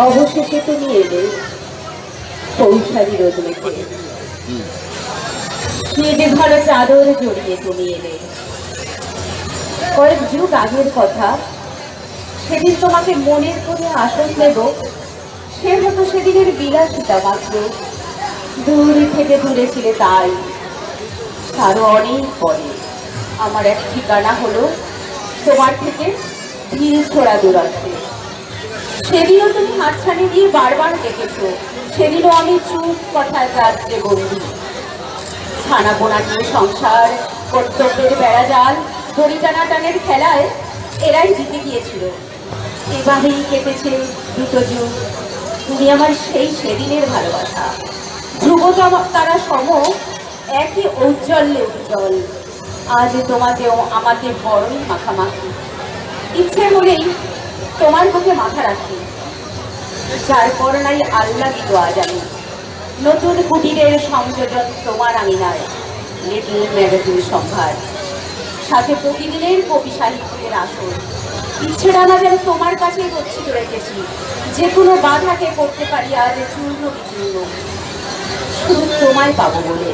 অবশেষে তুমি এলে পৌষালি রোদ মেখে, মেঘে ধরা চাদর জড়িয়ে তুমি এলে। কয়েক যুগ আগের কথা, সেদিন তোমাকে মনের করে আসন দেব, সে হতো সেদিনের বিলাসিতা মাত্র। দূর থেকে দূরে ছিলে তাই। আরো অনেক পরে আমার এক ঠিকানা হলো তোমার থেকে ঢিল ছোড়া দূরত্বে। সেদিনও তুমি হাতছানি দিয়ে বারবার ডেকেছো, সেদিনও আমি চুপ কথায় রাজ্যে বন্দি। ছানা পোনা নিয়ে সংসার, কর্তব্যের বেড়াজাল, দড়ি টানাটানের খেলায় এরাই জিতে গিয়েছিল। এভাবেই কেটেছে দুটো যুগ। তুমি আমার সেই সেদিনের ভালোবাসা, ধ্রুব তারা সম, একই ঔজ্জ্বল্যে উজ্জ্বল। আজ তোমাকেও আমাকে বড়ই মাখামাখি। ইচ্ছে হলেই তোমার বুকে মাথা রাখি, যার পর নাই আল্লাহ দিত আজ আমি। নতুন কুটিরের সংযোজন তোমার আমি নাই, লিটল ম্যাগাজিন সম্ভার, সাথে প্রতিদিনের কবি সাহিত্যের আসর। ইচ্ছে ডানা যেন তোমার কাছেই গচ্ছিত রেখেছি, যে কোনো বাধাকে করতে পারি আর চূর্ণ বিচূর্ণ, শুধু তোমায় পাবো বলে।